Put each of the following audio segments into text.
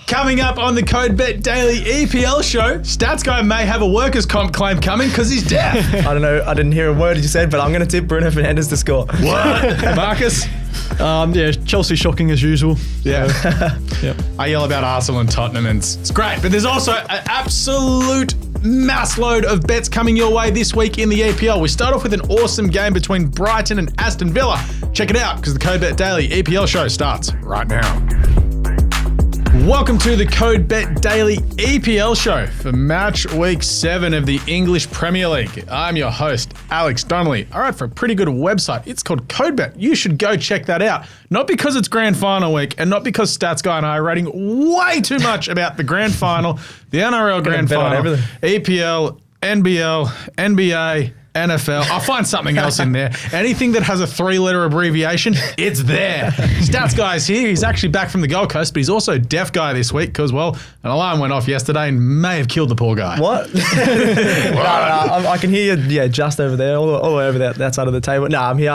Coming up on the CODE Bet Daily EPL Show, Stats Guy may have a workers' comp claim coming because he's deaf. I don't know. I didn't hear a word you said, but I'm going to tip Bruno Fernandes to score. What? Marcus? Yeah, Chelsea shocking as usual. Yeah. Yep. I yell about Arsenal and Tottenham, and it's great. But there's also an absolute mass load of bets coming your way this week in the EPL. We start off with an awesome game between Brighton and Aston Villa. Check it out because the CODE Bet Daily EPL Show starts right now. Welcome to the CODE Bet Daily EPL Show for match week 7 of the English Premier League. I'm your host, Alex Donnelly. All right, for a pretty good website, it's called CODE Bet. You should go check that out. Not because it's grand final week and not because Stats Guy and I are writing way too much about the grand final, the NRL grand final, EPL, NBL, NBA, NFL. I'll find something else in there. Anything that has a 3-letter abbreviation, it's there. Stats Guy's here. He's actually back from the Gold Coast, but he's also deaf guy this week because, well, an alarm went off yesterday and may have killed the poor guy. What? I can hear you, just over there, all the way over that side of the table. No, I'm here.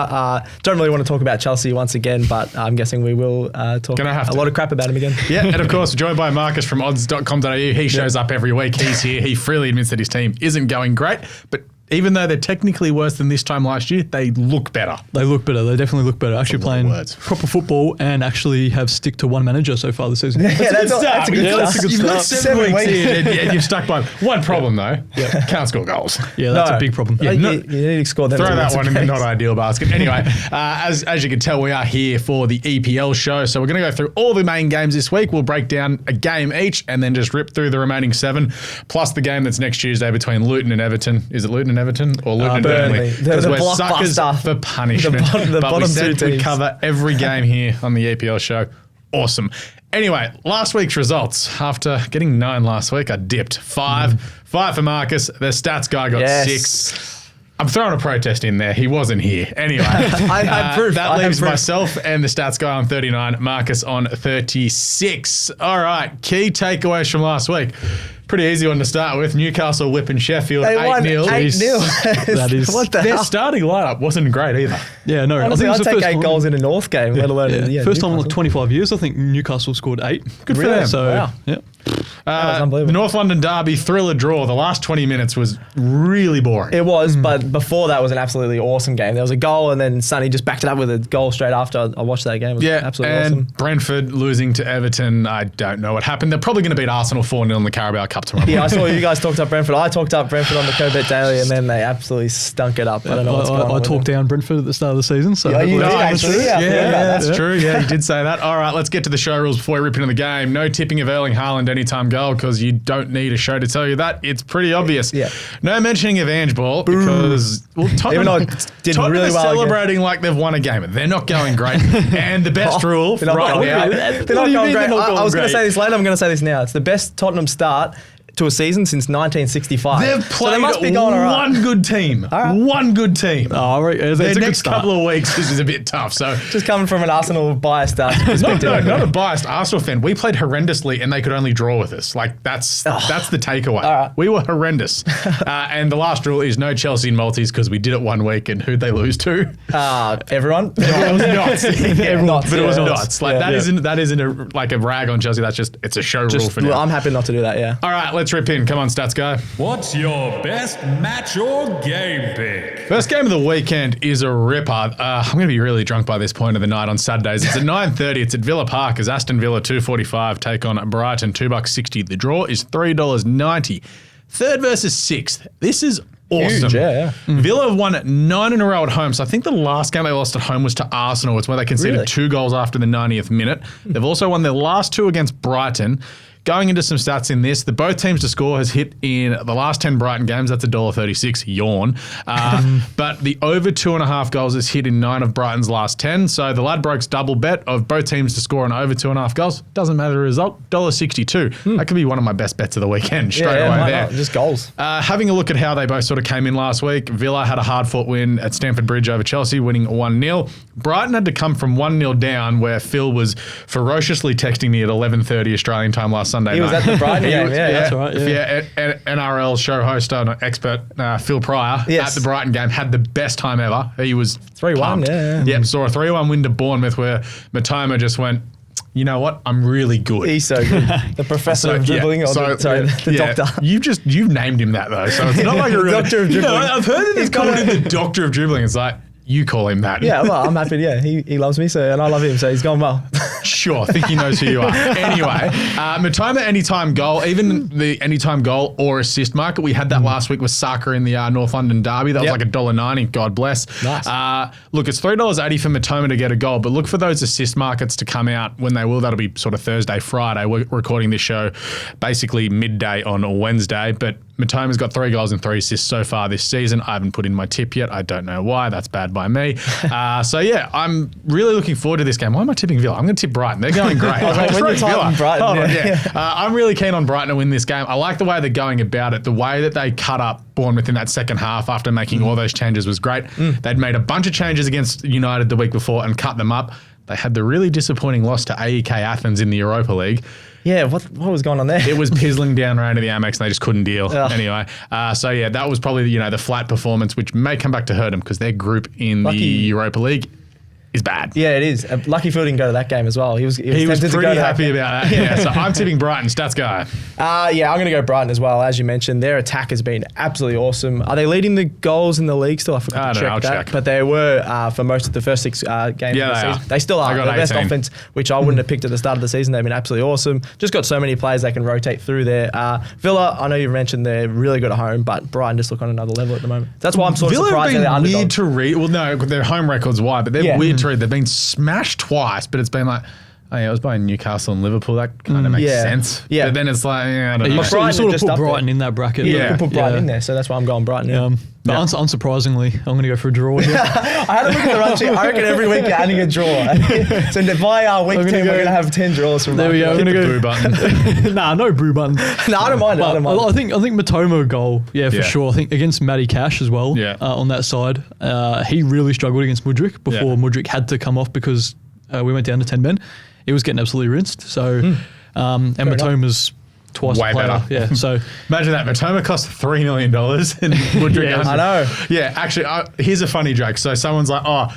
Don't really want to talk about Chelsea once again, but I'm guessing we will talk a lot of crap about him again. Yeah, and of course, joined by Marcus from odds.com.au. He shows up every week. He's here. He freely admits that his team isn't going great, but even though they're technically worse than this time last year, they look better. They look better. They definitely look better. Actually playing proper football and actually have stick to one manager so far this season. That's a good start. You've got 7 weeks in and you've stuck by one problem though. Can't score goals. Yeah, that's a big problem. Yeah, you need to score them. Throw that one in the not ideal basket. Anyway, as you can tell, we are here for the EPL show. So we're going to go through all the main games this week. We'll break down a game each and then just rip through the remaining 7, plus the game that's next Tuesday between Luton and Everton. Is it Luton and Everton or Luton and Burnley? Because we're suckers for punishment. But we said we'd cover every game here on the EPL show. Awesome. Anyway, last week's results. After getting 9 last week, I dipped 5. 5 for Marcus. The Stats Guy got 6. I'm throwing a protest in there. He wasn't here. Anyway, I had proof. That leaves myself and the Stats Guy on 39, Marcus on 36. All right, key takeaways from last week. Pretty easy one to start with. Newcastle whipping Sheffield 8-0. 8-0. That is what the Their hell? starting lineup wasn't great either. Yeah, no. Honestly, I'd take 8 goals in a North game, let alone first time in like 25 years. I think Newcastle scored 8. Good for them. So, wow. yeah. That was unbelievable. The North London derby thriller draw. The last 20 minutes was really boring. It was, but before that was an absolutely awesome game. There was a goal and then Sonny just backed it up with a goal straight after. I watched that game. It was absolutely and awesome. Brentford losing to Everton. I don't know what happened. They're probably going to beat Arsenal 4-0 in the Carabao Cup tomorrow. Yeah, I saw you guys talked up Brentford. I talked up Brentford on the CODE Bet Daily and then they absolutely stunk it up. I don't know what's going on. I talked down Brentford at the start of the season. So you did actually. Yeah, that's true. Yeah, you did say that. All right, let's get to the show rules before we rip into the game. No tipping of Erling Haaland anytime goal because you don't need a show to tell you that. It's pretty obvious. Yeah. No mentioning of Ange ball because Tottenham did really well celebrating like they've won a game. They're not going great. And the best rule They're not going great. I was going to say this later. I'm going to say this now. It's the best Tottenham start to a season since 1965. They've played so they must be going all right. one good team. One good team. The next couple of weeks, this is a bit tough. So just coming from an Arsenal biased perspective. No, not a biased Arsenal fan. We played horrendously and they could only draw with us. Like that's the takeaway. Right. We were horrendous. And the last rule is no Chelsea and Maltese because we did it one week and who'd they lose to? Everyone. It was nuts. But it was nuts. Like that isn't a rag on Chelsea. That's just it's a show rule for now. I'm happy not to do that. Yeah. All right, let's rip in. Come on, Stats Guy. What's your best match or game pick? First game of the weekend is a ripper. I'm going to be really drunk by this point of the night on Saturdays. It's at 9:30. It's at Villa Park as Aston Villa $2.45 take on Brighton $2.60. The draw is $3.90. Third versus sixth. This is awesome. Huge, yeah. Villa have won 9 in a row at home. So I think the last game they lost at home was to Arsenal. It's where they conceded 2 goals after the 90th minute. They've also won their last 2 against Brighton. Going into some stats in this, both teams to score has hit in the last 10 Brighton games. That's $1.36. Yawn. But the over 2.5 goals is hit in 9 of Brighton's last 10. So the Ladbrokes double bet of both teams to score an over 2.5 goals. Doesn't matter the result. $1.62. That could be one of my best bets of the weekend straight away there. Just goals. Having a look at how they both sort of came in last week, Villa had a hard-fought win at Stamford Bridge over Chelsea, winning 1-0. Brighton had to come from 1-0 down where Phil was ferociously texting me at 11:30 Australian time last Sunday night. He was at the Brighton game, That's right. Yeah. NRL show host and expert Phil Pryor at the Brighton game had the best time ever. He was 3-1, pumped. Yep, saw a 3-1 win to Bournemouth where Matoma just went, you know what? I'm really good. He's so good. The professor of dribbling, the doctor. You've named him that though, so it's not like a really, doctor of dribbling. I've heard that he's called him the doctor of dribbling. It's like you call him that. Yeah, well, I'm happy. Yeah, he loves me, and I love him, so he's gone well. Sure, I think he knows who you are. Anyway, Matoma anytime goal, even the anytime goal or assist market. We had that last week with Saka in the North London derby. That was like $1.90. God bless. Nice. Look, it's $3.80 for Matoma to get a goal, but look for those assist markets to come out when they will. That'll be sort of Thursday, Friday. We're recording this show basically midday on Wednesday, but Matoma's got 3 goals and 3 assists so far this season. I haven't put in my tip yet. I don't know why. That's bad by me. So yeah, I'm really looking forward to this game. Why am I tipping Villa? I'm going to tip Brighton. They're going great. I'm really keen on Brighton to win this game. I like the way they're going about it. The way that they cut up Bournemouth in that second half after making all those changes was great. They'd made a bunch of changes against United the week before and cut them up. They had the really disappointing loss to AEK Athens in the Europa League. Yeah, what was going on there? It was pizzling down around to the Amex and they just couldn't deal. Anyway, so yeah, that was probably the flat performance, which may come back to hurt them because their group in the Europa League is bad. Yeah, it is. Lucky Phil didn't go to that game as well. He was pretty happy about that. Yeah, so I'm tipping Brighton. Stats guy. Yeah, I'm going to go Brighton as well. As you mentioned, their attack has been absolutely awesome. Are they leading the goals in the league still? I forgot to check that. But they were for most of the first 6 games of the season. They still are. The best offense, which I wouldn't have picked at the start of the season. They've been absolutely awesome. Just got so many players they can rotate through there. Villa, I know you mentioned they're really good at home, but Brighton just look on another level at the moment. That's why I'm sort of surprised they're underdog. Weird to read. Well, no, their home record's wide, but they're weird to read. They've been smashed twice, but it's been like, oh yeah, it was by Newcastle and Liverpool. That kind of makes sense. Yeah. But then it's like, I don't know. You sort of put Brighton in that bracket. Yeah, you can put Brighton in there, so that's why I'm going Brighton. But unsurprisingly, I'm going to go for a draw here. I had a look at the run sheet. I reckon every week you're adding a draw. So by week 10, we're going to have 10 draws from there. We go. Hit the boo button. Nah, no boo button. No, I don't mind it. I think Matoma goal, for sure. I think against Matty Cash as well on that side. He really struggled against Mudryk before Mudryk had to come off because we went down to 10 men. He was getting absolutely rinsed. So, and Matoma's twice way better. Yeah, so imagine that. Matoma cost $3 million and Mudryk I know. Yeah, actually, here's a funny joke. So someone's like,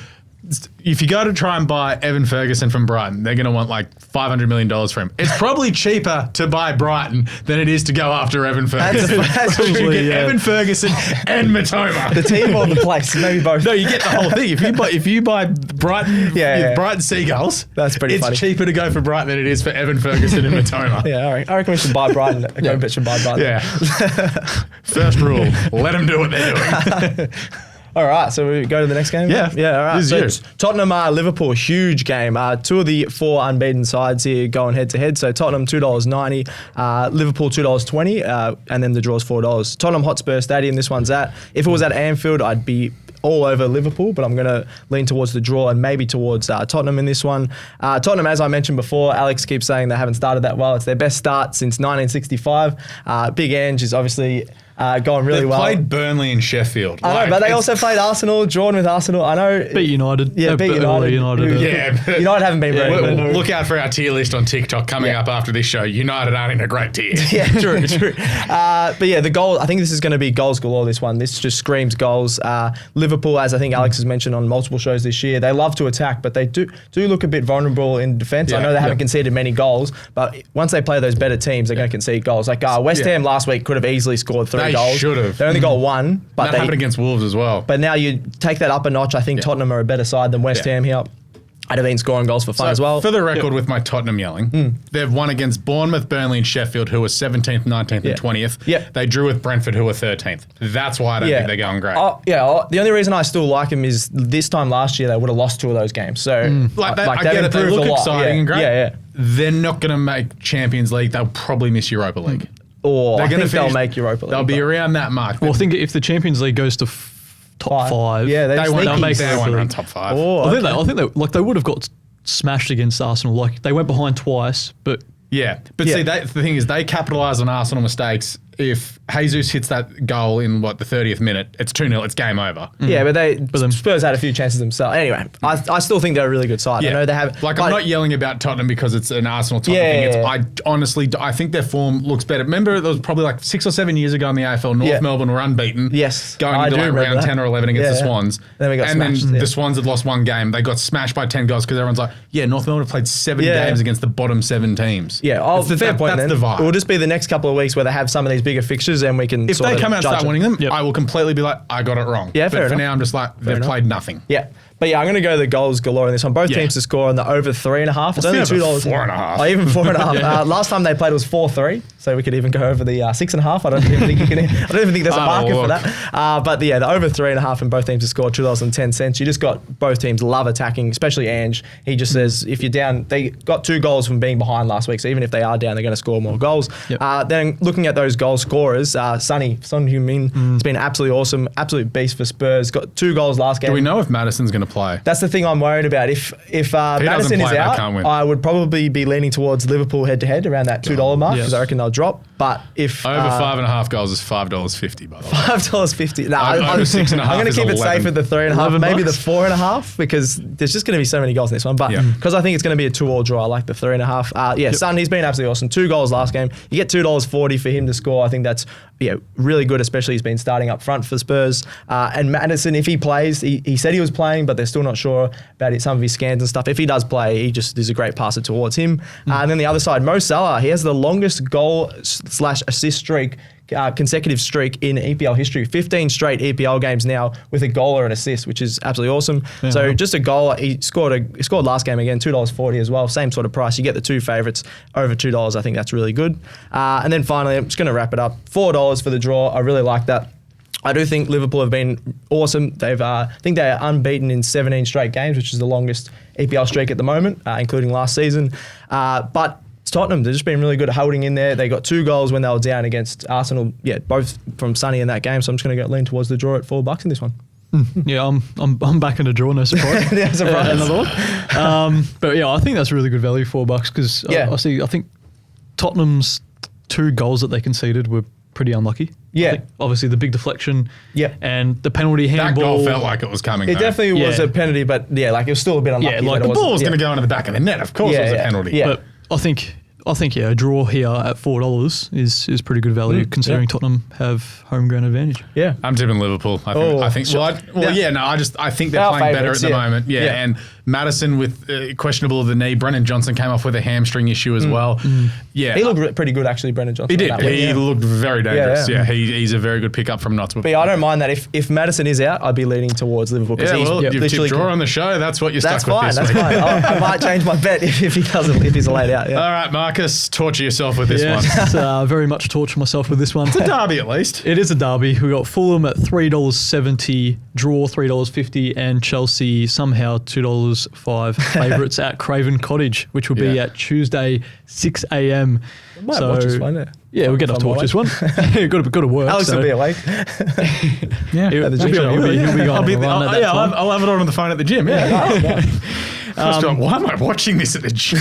if you go to try and buy Evan Ferguson from Brighton, they're going to want like $500 million for him. It's probably cheaper to buy Brighton than it is to go after Evan Ferguson. That's you get Evan Ferguson and Matoma. The team or the place, maybe both. No, you get the whole thing. If you buy Brighton, Brighton Seagulls, that's pretty funny. It's cheaper to go for Brighton than it is for Evan Ferguson and Matoma. Yeah, all right. I reckon we should buy Brighton. Bet should buy Brighton. Yeah. First rule: let them do what they're doing. All right, so we go to the next game? Yeah. All right. This is Tottenham, Liverpool, huge game. 2 of the 4 unbeaten sides here going head-to-head. So Tottenham, $2.90, Liverpool, $2.20, and then the draw's $4. Tottenham Hotspur Stadium, this one's at. If it was at Anfield, I'd be all over Liverpool, but I'm going to lean towards the draw and maybe towards Tottenham in this one. Tottenham, as I mentioned before, Alex keeps saying they haven't started that well. It's their best start since 1965. Big Ange is obviously going really well. They played Burnley and Sheffield. I know, but they also played Arsenal, drawn with Arsenal. I know. Beat United. Yeah, beat United. United haven't been very good. Look out for our tier list on TikTok coming up after this show. United aren't in a great tier. Yeah, true. But yeah, the goal, I think this is going to be goals galore, this one. This just screams goals. Liverpool, as I think Alex has mentioned on multiple shows this year, they love to attack, but they do look a bit vulnerable in defence. I know they haven't conceded many goals, but once they play those better teams, they're going to concede goals. Like West Ham last week could have easily scored 3 goals. They should have. They only got 1. But that happened against Wolves as well. But now you take that up a notch. I think Tottenham are a better side than West Ham here. I'd have been scoring goals for fun as well. For the record, with my Tottenham yelling, they've won against Bournemouth, Burnley and Sheffield, who were 17th, 19th and 20th. Yeah. They drew with Brentford, who were 13th. That's why I don't think they're going great. The only reason I still like them is this time last year they would have lost 2 of those games. So I get it. They look exciting and great. They're not going to make Champions League. They'll probably miss Europa League. Or I think they'll make Europa League. They'll be around that mark. Well, I think if the Champions League goes to top 5, they'll make their one run top 5. I think they would have got smashed against Arsenal. Like they went behind twice, but see, the thing is, they capitalise on Arsenal mistakes if Jesus hits that goal in the 30th minute, it's 2-0, it's game over. Yeah, but Spurs had a few chances themselves. Anyway, I still think they're a really good side. Yeah. I know they have. I'm not yelling about Tottenham because it's an Arsenal Tottenham thing. I think their form looks better. Remember, there was probably 6 or 7 years ago in the AFL, North Melbourne were unbeaten. Yes. Going into round 10 or 11 against the Swans. Then we got smashed. The Swans had lost one game. They got smashed by 10 goals because everyone's like, North Melbourne have played 7 games against the bottom 7 teams. Yeah, fair point then. That's the vibe. It will just be the next couple of weeks where they have some of these bigger fixtures and we can If they come out and start winning them, Yep. I will completely be like, I got it wrong. Yeah, but fair for enough. now, I'm just like, they've played nothing. Yeah. But I'm going to go the goals galore in this one. Both teams to score on the over 3.5. It's only $2. 4.5. Oh, even 4.5. Last time they played was 4-3, so we could even go over the 6.5. I don't even think you can. I don't even think there's a market for that. But the over 3.5 and both teams to score $2.10. You just got both teams love attacking, especially Ange. He just says if you're down, they got 2 goals from being behind last week, so even if they are down, they're going to score more goals. Yep. Then looking at those goal scorers, Son Heung-Min has been absolutely awesome, absolute beast for Spurs. Got 2 goals last game. Do we know if Madison's going to play? That's the thing I'm worried about. If Madison is out, I would probably be leaning towards Liverpool head-to-head around that $2 mark because I reckon they'll drop. But if over 5.5 goals is $5.50, by the way. $5.50. No, over 6.5 I'm going to keep it 11. safe at the 3.5, maybe the 4.5, because there's just going to be so many goals in this one. But because I think it's going to be a 2-2 draw, I like the 3.5. Son, he's been absolutely awesome. 2 goals last game. You get $2.40 for him to score. I think that's really good, especially he's been starting up front for Spurs. And Madison, if he plays, he said he was playing, but they're still not sure about some of his scans and stuff. If he does play, he just is a great passer towards him. And then the other side, Mo Salah, he has the longest goal/assist streak, consecutive streak in EPL history. 15 straight EPL games now with a goal or an assist, which is absolutely awesome. Yeah. So just a goal. He scored last game again, $2.40 as well. Same sort of price. You get the 2 favourites over $2. I think that's really good. And then finally, I'm just going to wrap it up. $4 for the draw. I really like that. I do think Liverpool have been awesome. I think they are unbeaten in 17 straight games, which is the longest EPL streak at the moment, including last season. But Tottenham, they've just been really good at holding in there. They got 2 goals when they were down against Arsenal. Yeah, both from Sonny in that game. So I'm just going to lean towards the draw at $4 in this one. Yeah, I'm back in a draw, no surprise. Yeah, surprise. Another one. But I think that's really good value, $4 because I think Tottenham's 2 goals that they conceded were pretty unlucky. Yeah. Obviously the big deflection. Yeah. And the penalty handball. That goal felt like it was coming. It definitely was a penalty, but it was still a bit unlucky. Yeah, the ball was going to go into the back of the net. Of course it was a penalty. Yeah. But I think a draw here at $4 is pretty good value considering Tottenham have home ground advantage. Yeah. I'm tipping Liverpool. I think I think they're playing better at the moment. Yeah. And Madison with questionable of the knee. Brennan Johnson came off with a hamstring issue as well. Yeah. He looked pretty good actually, Brennan Johnson. He did. He looked very dangerous. Yeah. He's a very good pickup from Notts. But I don't mind that. If Madison is out, I'd be leaning towards Liverpool. You've tipped draw on the show. That's what you're stuck with this week. That's fine. I might change my bet if he's laid out. Yeah. All right, Marcus, torture yourself with this one. Very much torture myself with this one. It's a derby at least. It is a derby. We got Fulham at $3.70, draw $3.50, and Chelsea somehow $2.05 favourites at Craven Cottage, which will be at Tuesday 6 a.m. Might watch this one. Yeah, we'll get up to watch this one. Got to work. Alex will be awake. He'll be gone. I'll have it on the phone at the gym. Yeah. Why am I watching this at the gym?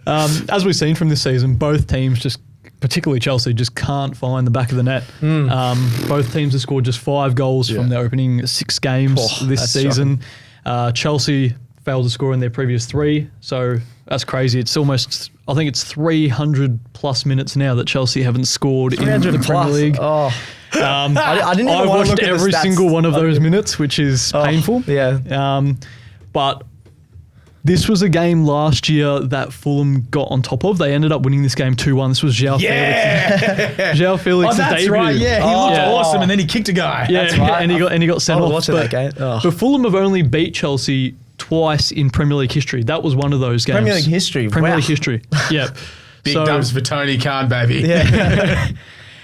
As we've seen from this season, both teams particularly Chelsea, just can't find the back of the net. Both teams have scored just 5 goals from their opening 6 games this season. Chelsea failed to score in their previous 3, so that's crazy. It's almost, I think it's 300 plus minutes now that Chelsea haven't scored in the Premier League. Oh. I didn't even I've want to watched look at every single one of those minutes, which is painful. Yeah. But this was a game last year that Fulham got on top of. They ended up winning this game 2-1. This was João Felix. João Felix's debut. Right. Yeah, he looked awesome, and then he kicked a guy. Yeah, that's right. And he got sent off. That game. But Fulham have only beat Chelsea twice in Premier League history. That was one of those games. Premier League history. Premier League history. Yep. Big dubs for Tony Khan, baby. Yeah.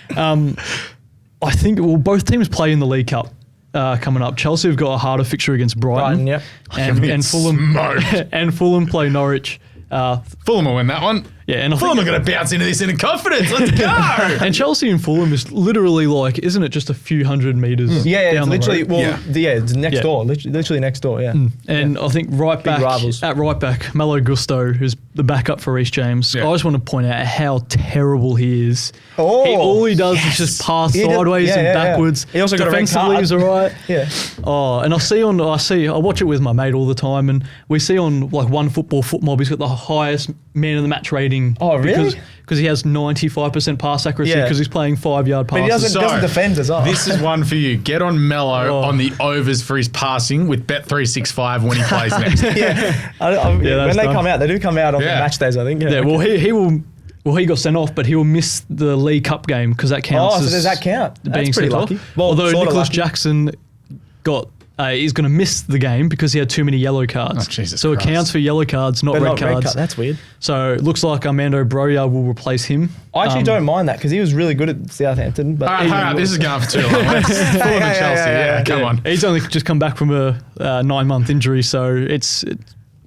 I think both teams play in the League Cup. Coming up, Chelsea have got a harder fixture against Brighton, yep. and Fulham play Norwich. Fulham will win that one. Yeah, and I Fulham think are going to bounce into this in confidence. Let's go. and Chelsea and Fulham is literally like, isn't it just a few hundred meters? Yeah, down it's literally. the road? It's next door. Literally next door. Yeah. And I think right back rivals. at right back, Malo Gusto, who's the backup for Reece James. Yeah. I just want to point out how terrible he is. Oh, All he does is just pass sideways and backwards. He also got a red defensively card. is alright. Yeah. Oh, and I watch it with my mate all the time, and we see on like One Football Footmob, he's got the highest man of the match rating. Oh, really? Because he has 95% pass accuracy Yeah. because he's playing 5-yard passes. But he doesn't defend as well. This is one for you. Get on Mello on the overs for his passing with Bet 365 when he plays next. when they come out, they do come out on the match days, I think. Yeah, well, he will. Well, he got sent off, but he will miss the League Cup game because that counts. Oh, so does that count? Being That's pretty sent off. lucky. Well, although sorta Nicholas lucky. Jackson is going to miss the game because he had too many yellow cards. Oh, Jesus so Christ. it counts for yellow cards, not But red not red cards. card. That's weird. So it looks like Armando Broja will replace him. I actually don't mind that because he was really good at Southampton. But All right, this is going for too long. Fulham and Chelsea. Yeah, come on. He's only just come back from a 9-month injury, so it's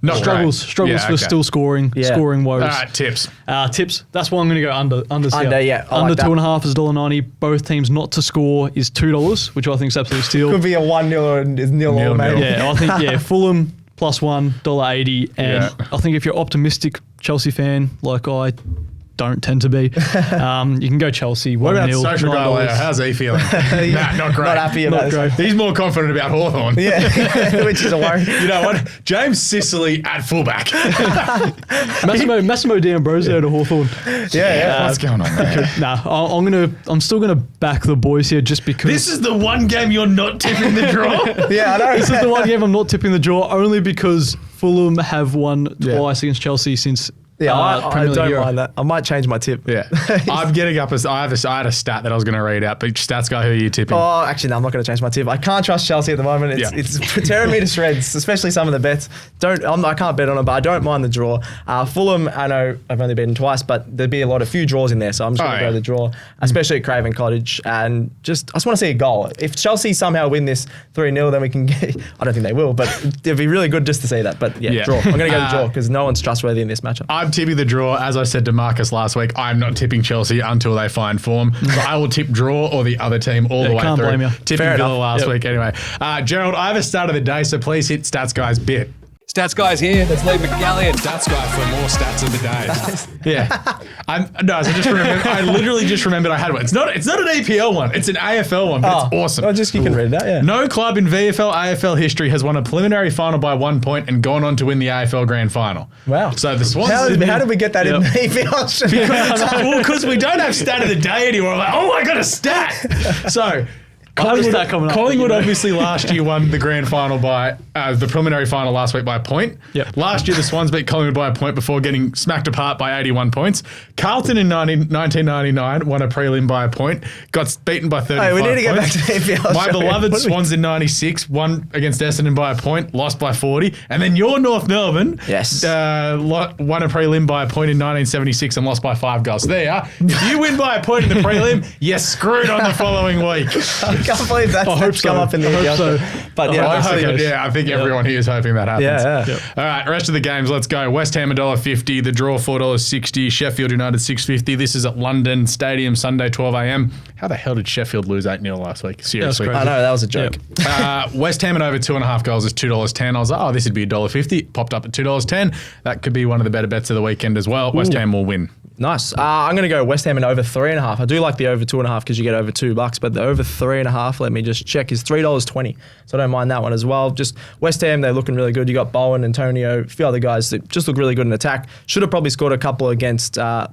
Not struggles great. for still scoring woes. All right, tips. Tips. That's why I'm going to go under. Under, yeah, I Under like that. 2.5 is $1.90. Both teams not to score is $2, which I think is absolutely steal. Could be a 1-0 or 0-0, maybe. Yeah, I think Fulham plus $1.80, and I think if you're optimistic Chelsea fan like I don't tend to be, you can go Chelsea. What about 1-0, Social Galileo? $9. How's he feeling? Nah, not great. Not happy about Not this. great. He's more confident about Hawthorn. Yeah, which is a worry. You know what? James Sicily at fullback. Massimo D'Ambrosio to Hawthorn. Yeah. What's going on there? I'm still gonna back the boys here just because This is the one game you're not tipping the draw. Yeah, I know. this is the one game I'm not tipping the draw only because Fulham have won twice against Chelsea since. Yeah, I Premier League don't era. mind that. I might change my tip. Yeah. I'm getting up. I had a stat that I was going to read out, but stats guy, who are you tipping? Oh, actually, no, I'm not going to change my tip. I can't trust Chelsea at the moment. It's tearing me to shreds, especially some of the bets. I can't bet on it, but I don't mind the draw. Fulham, I know I've only beaten twice, but there'd be a few draws in there, so I'm just going to go the draw, especially at Craven Cottage. And I just want to see a goal. If Chelsea somehow win this 3-0, then we can get. I don't think they will, but it'd be really good just to see that. But draw. I'm going to go the draw because no one's trustworthy in this matchup. I'm tipping the draw. As I said to Marcus last week, I'm not tipping Chelsea until they find form. So I will tip draw or the other team all the way can't through. blame you. Tipping Fair Villa enough. last week anyway. Gerald, I have a start of the day, so please hit Stats Guy's bit. Stats guys here. That's Lee McGallion. Stats Guy for more stats of the day. I literally just remembered I had one. It's not an EPL one. It's an AFL one, but it's awesome. Oh, you can read that, yeah. No club in VFL AFL history has won a preliminary final by 1 point and gone on to win the AFL Grand Final. Wow. So the Swans. How did we get that in the EPL? Because we don't have stat of the day anymore. I'm like, I got a stat. So Collingwood obviously last year won the grand final by the preliminary final last week by a point. Yep. Last year the Swans beat Collingwood by a point before getting smacked apart by 81 points. Carlton in 1999 won a prelim by a point, got beaten by 35 Hey, we need to get back points. to the EPL My show. beloved Swans in 96 won against Aston by a point, lost by 40. And then your North Melbourne won a prelim by a point in 1976 and lost by 5 goals. So there you are. If you win by a point in the prelim, you're screwed on the following week. I can't believe that's come up in the EPL show. But I think everyone here is hoping that happens. Yeah. All right, rest of the games, let's go. West Ham $1.50, the draw $4.60, Sheffield United $6.50. This is at London Stadium, Sunday 12 a.m. How the hell did Sheffield lose 8-0 last week? Seriously. crazy. I know, that was a joke. West Ham and over 2.5 goals is $2.10. I was like, this would be $1.50. Popped up at $2.10. That could be one of the better bets of the weekend as well. West Ham will win. Nice. I'm going to go West Ham and over 3.5. I do like the over 2.5 because you get over $2, but the over 3.5, let me just check, is $3.20. So I don't mind that one as well. Just West Ham, they're looking really good. You got Bowen, Antonio, a few other guys that just look really good in attack. Should have probably scored a couple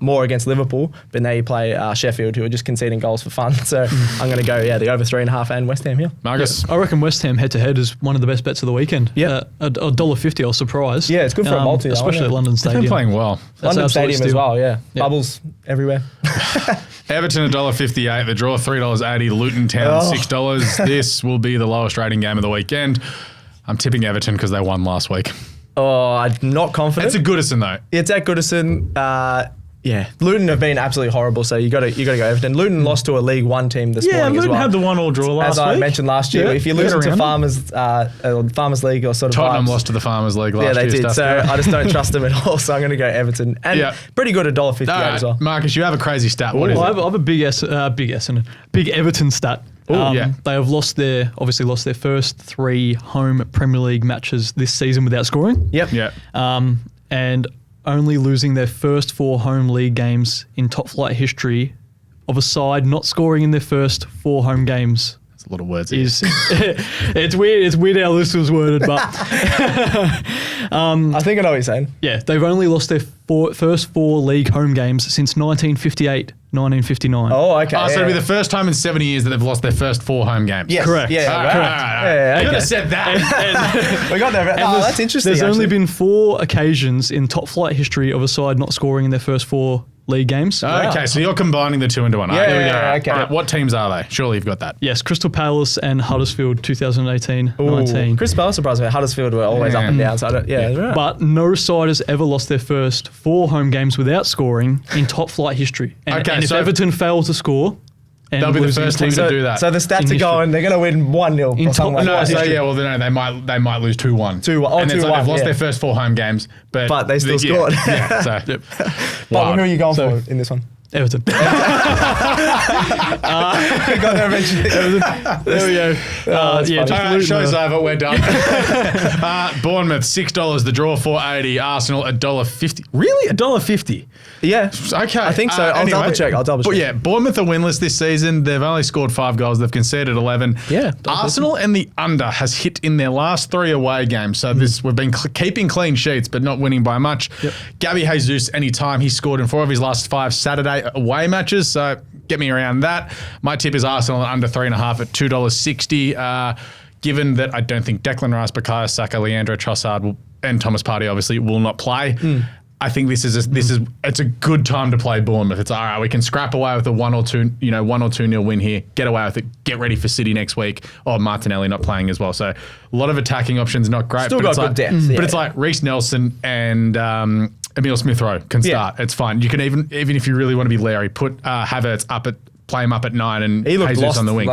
more against Liverpool, but now you play Sheffield, who are just conceding goals for fun. So I'm going to go, the over 3.5 and West Ham here. Marcus? I reckon West Ham head-to-head is one of the best bets of the weekend. Yeah. $1.50, I was surprised. Yeah, it's good for a multi. Especially at London Stadium. They're playing well. London Stadium as well, yeah. Bubbles everywhere. Everton $1.58, the draw $3.80, Luton Town $6. This will be the lowest rating game of the weekend. I'm tipping Everton because they won last week. Oh, I'm not confident. It's a Goodison though. It's at Goodison. Yeah, Luton have been absolutely horrible, so you got to go Everton. Luton lost to a League One team this morning Luton as well. had the 1-1 draw last as week. I mentioned last year. If you lose to Farmers League or sort of Tottenham vibes, lost to the Farmers League last year. Yeah, they did. So I just don't trust them at all. So I'm going to go Everton, and pretty good at $1.58 as well. Marcus, you have a crazy stat. What is it? I have a big Everton stat. They have lost their first 3 home Premier League matches this season without scoring. Yep. And only losing their first 4 home league games in top flight history of a side not scoring in their first 4 home games. That's a lot of words. It's weird. It's weird how this was worded, but I think I know what you're saying. Yeah, they've only lost their first 4 league home games since 1958, 1959. Oh, okay. So it'll be the first time in 70 years that they've lost their first 4 home games. Yes. Correct. Yeah, correct. You could have said that. We got there. That's interesting. There's only been 4 occasions in top flight history of a side not scoring in their first 4 league games. Okay, so you're combining the 2 into 1. Yeah, here we go. okay. All right, what teams are they? Surely you've got that. Yes, Crystal Palace and Huddersfield 2018-19. Chris Bell surprised me. Huddersfield were always up and down. So right. But no side has ever lost their first 4 home games without scoring in top flight history. And if Everton fail to score, and they'll be the first team to do that. So the stats are going, they're going to win 1-0 or something like that. They might lose 2-1. 2-1. And it's like they've lost their first 4 home games, but they still scored. But who are you going for in this one? Everton. Got there eventually. There we go. Show's over. We're done. Bournemouth $6. The draw $4.80. Arsenal $1.50. Really, $1.50? Yeah. Okay. I think so. I'll double check. But yeah, Bournemouth are winless this season. They've only scored 5 goals. They've conceded 11. Yeah. Arsenal and the under has hit in their last 3 away games. So we've been keeping clean sheets, but not winning by much. Yep. Gabby Jesus, anytime he scored in 4 of his last 5 Saturday away matches. So get me around that. My tip is Arsenal under 3.5 at $2.60. Given that I don't think Declan Rice, Bukayo Saka, Leandro Trossard and Thomas Partey obviously will not play. I think it's a good time to play Bournemouth. It's all right. We can scrap away with a 1 or 2-0 win here. Get away with it. Get ready for City next week. Oh, Martinelli not playing as well. So a lot of attacking options, not great. Still got good depth. But it's like Reece Nelson and Emile Smith-Rowe can start. It's fine. You can even if you really want to be Larry, put Havertz play him up at 9 and he looked Jesus on the wing.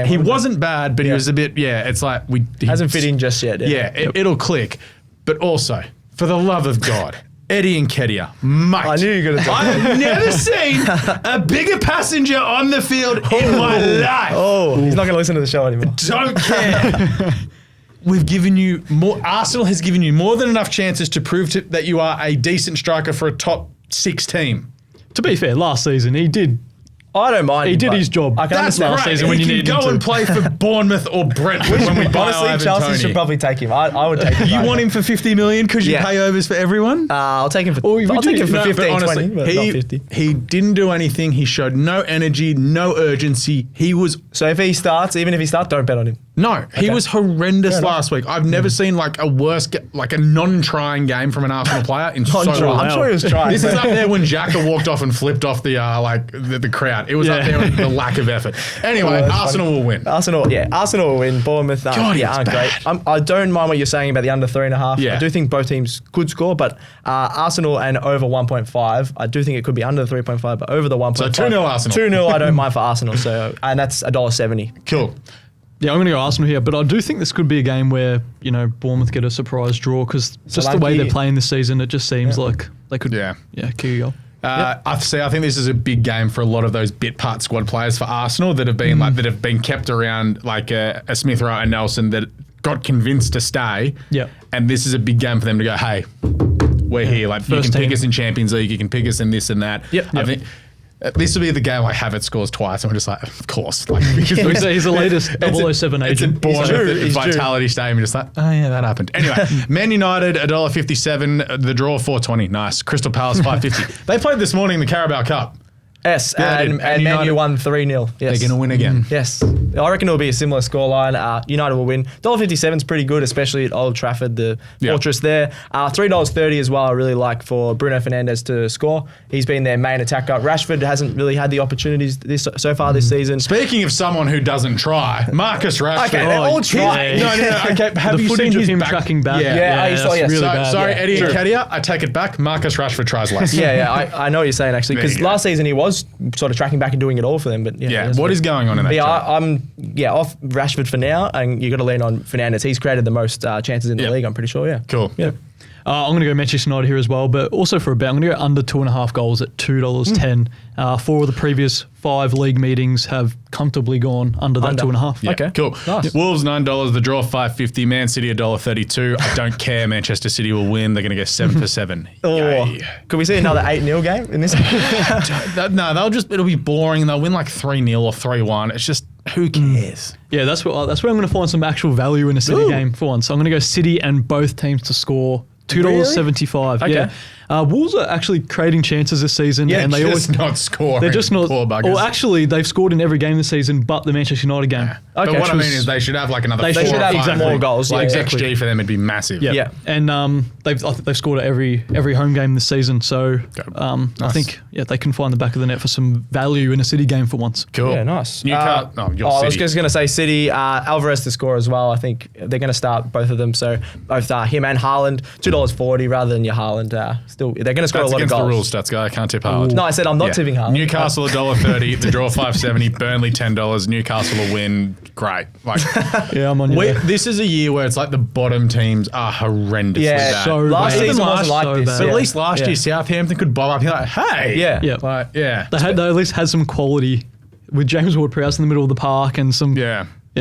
He wasn't bad, but he was a bit. It's like he hasn't fit in just yet. It'll click. But also, for the love of God. Eddie Nketiah, mate. I knew you were going to do that. I've never seen a bigger passenger on the field in my life. Oh, he's not going to listen to the show anymore. Don't care. We've given you more. Arsenal has given you more than enough chances to prove that you are a decent striker for a top 6 team. To be fair, last season he did. I don't mind. He did his job. I can understand last season when you need him to go and play for Bournemouth or Brentford when we buy honestly, Chelsea should probably take him. I would take him. You want him for 50 million because you pay overs for everyone? I'll take him for 15, 20, but not 50. He didn't do anything. He showed no energy, no urgency. So if he starts, even if he starts, don't bet on him. No, he was horrendous last week. I've never seen like a worse, like a non-trying game from an Arsenal player in so long. I'm sure he was trying. This is up there when Xhaka walked off and flipped off the crowd. It was up there with the lack of effort. Anyway, Arsenal will win. Arsenal will win. Bournemouth aren't great. I don't mind what you're saying about the under 3.5. Yeah. I do think both teams could score, but Arsenal and over 1.5. I do think it could be under the 3.5, but over the 1.5. So 2-0 Arsenal. 2-0 I don't mind for Arsenal. So and that's $1.70. Cool. Yeah, I'm going to go Arsenal here, but I do think this could be a game where, Bournemouth get a surprise draw because just the way they're playing this season, it just seems like they could kick a goal. I think this is a big game for a lot of those bit part squad players for Arsenal that have been that have been kept around, like a Smith Rowe and Nelson that got convinced to stay. Yeah. And this is a big game for them to go, hey, we're here. Like you can pick us in Champions League, you can pick us in this and that. I think this will be this where Havertz scores twice, and we're just like, of course. Like, he's the latest 007 agent. It's a Bournemouth Vitality Stadium. You're just like, oh yeah, that happened. Anyway, Man United, $1.57. The draw, $4.20. Nice. Crystal Palace, $5.50. They played this morning in the Carabao Cup. Yes, and Man U won 3-0. Yes. They're going to win again. Yes. I reckon it'll be a similar scoreline. United will win. $1.57 is pretty good, especially at Old Trafford, the fortress there. $3.30 as well, I really like for Bruno Fernandes to score. He's been their main attacker. Rashford hasn't really had the opportunities so far this season. Speaking of someone who doesn't try, Marcus Rashford. Okay, they're all trying. No. Okay, have The you footage seen of his him back? tracking back. That's really bad. Sorry, Yeah. Eddie and Kadia, I take it back. Marcus Rashford tries less. I know what you're saying, actually, There you because go. last season he was sort of tracking back and doing it all for them. But What is going on in that? I'm off Rashford for now, and you got to lean on Fernandes. He's created the most chances in the league, I'm pretty sure. Yeah. Cool. Yeah. I'm going to go Manchester United here as well, but also for a bet, I'm going to go under 2.5 goals at $2.10. 4 of the previous 5 league meetings have comfortably gone under that 2.5. Yeah, Okay. cool. Nice. Wolves $9, the draw $5.50, Man City $1.32. I don't care. Manchester City will win. They're going to go 7 for 7. Yay. Could we see another 8-0 game in this? No, it'll be boring. They'll win like 3-0 or 3-1. It's just, who cares? Yeah, that's where I'm going to find some actual value in a City game for once. So I'm going to go City and both teams to score $2.75. Okay. Yeah. Wolves are actually creating chances this season, and they always not scoring. they're just not. Poor buggers. Well, actually, they've scored in every game this season, but the Manchester United game. But Okay. what I mean was- is they should have like another They 4 should or have 5 more goals. Like Yeah, XG for them would be massive. Yeah. Yeah. And I think they've scored at every home game this season. So I Nice. think they can find the back of the net for some value in a City game for once. Cool. Yeah, nice. Newcastle. I was just going to say City. Alvarez to score as well. I think they're going to start both of them. So both him and Haaland, $2.40 rather than your Haaland. Still, they're going to score That's a lot of against the goals. rules, stats guy. I can't tip Haaland. No, I said I'm not tipping Haaland. Newcastle $1.30, the draw $5.70, Burnley $10. Newcastle will win. Great. Like, Yeah, I'm on you. there. this is a year where it's like the bottom teams are horrendously bad. so last bad. season wasn't like So this. bad. But Yeah. at least last Yeah. year, Southampton could bob up. You're like, hey. Yeah. Yeah. Like, yeah. They at least had some quality with James Ward-Prowse in the middle of the park and some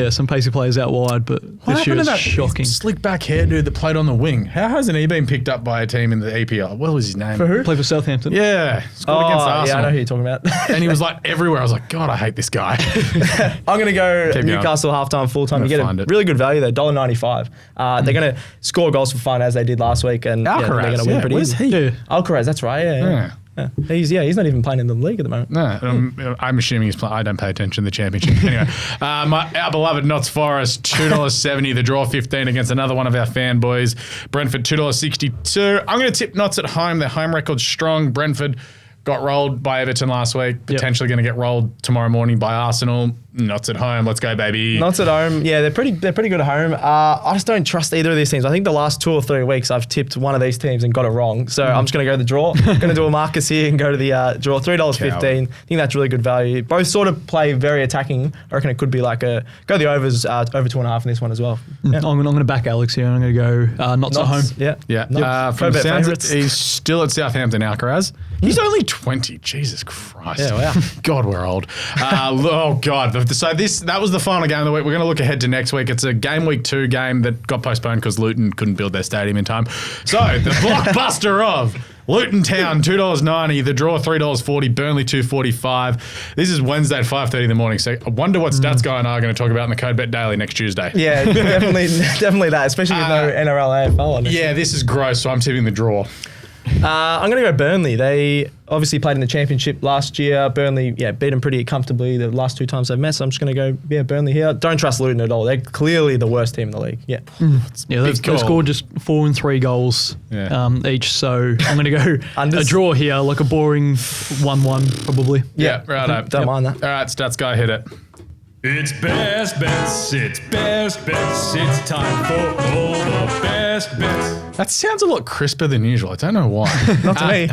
some pacey players out wide. But What this year happened to it's that shocking. slick back hair dude that played on the wing? How hasn't he been picked up by a team in the EPL? What was his name? For who? Play for Southampton. Yeah. Scored against Arsenal. yeah, I know who you're talking about. And he was like everywhere. I was like, God, I hate this guy. I'm going to go Keep going. Newcastle halftime, full time. I'm You gonna get find a it. really good value there, $1.95. They're going to score goals for fun as they did last week, and they're Alcaraz, going to win pretty where's easy. he? Yeah. Alcaraz, that's right. Yeah. He's not even playing in the league at the moment. No, I'm assuming he's playing. I don't pay attention to the championship. Anyway, our beloved Notts Forest, $2.70, the draw 15 against another one of our fanboys. Brentford, $2.62. I'm going to tip Notts at home. Their home record's strong. Brentford got rolled by Everton last week. Potentially going to get rolled tomorrow morning by Arsenal. Notts at home. Let's go, baby. Notts at home. Yeah, they're pretty good at home. I just don't trust either of these teams. I think the last 2 or 3 weeks I've tipped one of these teams and got it wrong. So I'm just going to go the draw. Going to do a Marcus here and go to the draw. $3.15. I think that's really good value. Both sort of play very attacking. I reckon it could be like go the overs over 2.5 in this one as well. Yeah. I'm going to back Alex here. I'm going to go Notts at home. Yeah. Yeah. From CODE Bet sounds, favourites. he's still at Southampton, Alcaraz. He's only 20. Jesus Christ. Yeah, wow. God, we're old. Oh, God. So that was the final game of the week. We're going to look ahead to next week. It's a game week 2 game that got postponed because Luton couldn't build their stadium in time. So the blockbuster of Luton Town, $2.90. The draw, $3.40. Burnley, $2.45. This is Wednesday at 5:30 in the morning. So I wonder what Stats Guy and I are going to talk about in the CODE Bet Daily next Tuesday. Yeah, definitely that, especially with no NRL AFL on it. Yeah, this is gross. So I'm tipping the draw. I'm going to go Burnley. They obviously played in the championship last year. Burnley, beat them pretty comfortably the last 2 times they've met. So I'm just going to go, Burnley here. Don't trust Luton at all. They're clearly the worst team in the league. Yeah. They've scored just 4 and 3 goals each. So I'm going to go a draw here, like a boring 1-1 probably. Yeah, right. Don't mind that. All right, Stats Guy, hit it. It's best bets. It's best bets. It's time for all the best bets. That sounds a lot crisper than usual. I don't know why. Not to me.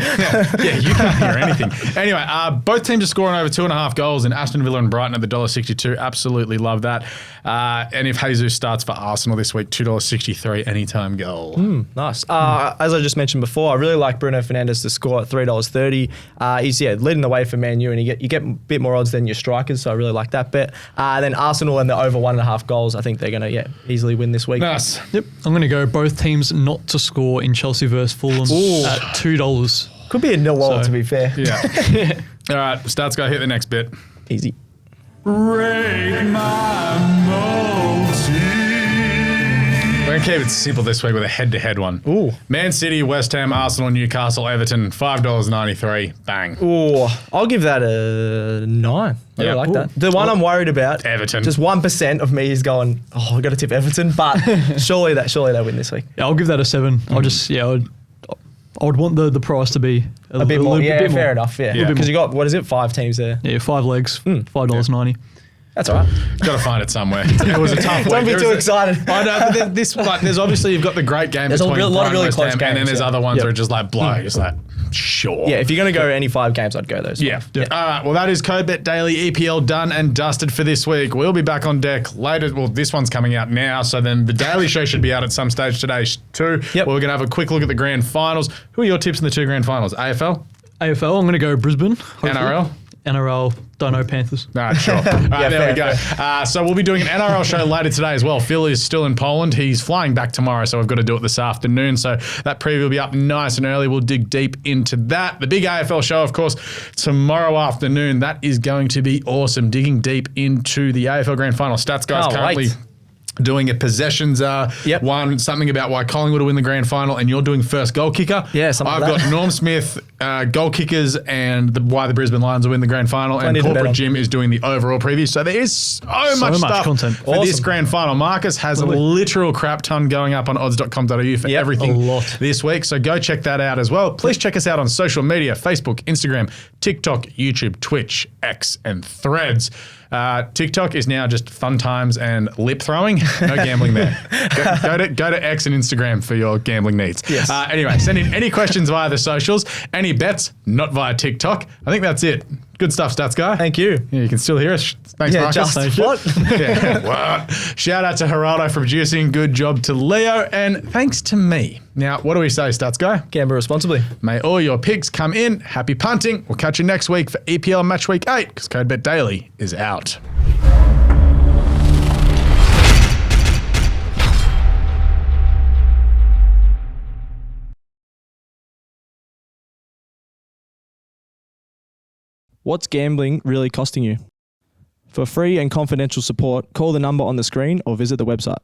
Yeah, you can't hear anything. Anyway, both teams are scoring over 2.5 goals in Aston Villa and Brighton at the $1.62. Absolutely love that. And if Jesus starts for Arsenal this week, $2.63 anytime goal. Nice. As I just mentioned before, I really like Bruno Fernandes to score at $3.30. He's leading the way for Man U, and you get a bit more odds than your strikers, so I really like that bet. Then Arsenal and the over 1.5 goals, I think they're going to easily win this week. Nice. Yep. I'm going to go both teams not to score in Chelsea versus Fulham at $2. Could be a nil wallet, to be fair. Yeah. All right, Stats Guy, hit the next bit. Easy. Break my motive. We're going to keep it simple this week with a head-to-head one. Ooh. Man City, West Ham, Arsenal, Newcastle, Everton, $5.93. Bang. Ooh, I'll give that a 9. I really like that. The one I'm worried about, Everton. Just 1% of me is going, I got to tip Everton, but surely they win this week. Yeah, I'll give that a 7. I'll just, I would want the price to be A bit more. little bit more. Fair enough. Yeah, because you got, what is it, 5 teams there? Yeah, 5 legs, $5.90. That's all right. Got to find it somewhere. It was a tough week. Don't be too excited. I know, but there's obviously you've got the great game There's between a lot of Brighton really and West close Ham, and then games, there's other ones that are just like blow. Just like, sure. Yeah, if you're going to go any 5 games, I'd go those. Yeah. All right. Well, that is CODE Bet Daily EPL done and dusted for this week. We'll be back on deck later. Well, this one's coming out now, so then the Daily Show should be out at some stage today too. Yep. We're going to have a quick look at the grand finals. Who are your tips in the 2 grand finals? AFL? AFL, I'm going to go Brisbane. Hopefully. NRL? NRL, don't know, Panthers. All right, sure. All right, there we go. So we'll be doing an NRL show later today as well. Phil is still in Poland. He's flying back tomorrow, so we've got to do it this afternoon. So that preview will be up nice and early. We'll dig deep into that. The big AFL show, of course, tomorrow afternoon. That is going to be awesome. Digging deep into the AFL Grand Final. Stats guys currently doing a possessions one, something about why Collingwood will win the grand final, and you're doing first goal kicker. Yeah, something I've like that. got Norm Smith, goal kickers, and why the Brisbane Lions will win the grand final, and Corporate Jim is doing the overall preview. So there is so much stuff content for this grand final. Marcus has a literal crap ton going up on odds.com.au for everything this week, so go check that out as well. Please check us out on social media, Facebook, Instagram, TikTok, YouTube, Twitch, X, and Threads. TikTok is now just fun times and lip throwing. No gambling there. Go to X and Instagram for your gambling needs. Yes. Anyway, send in any questions via the socials. Any bets, not via TikTok. I think that's it. Good stuff, Stats Guy. Thank you. Yeah, you can still hear us. Thanks, Marcus. Just what? What? Shout out to Geraldo for producing. Good job to Leo. And thanks to me. Now, what do we say, Stats Guy? Gamble responsibly. May all your picks come in. Happy punting. We'll catch you next week for EPL Matchweek 8 because CODE Bet Daily is out. What's gambling really costing you? For free and confidential support, call the number on the screen or visit the website.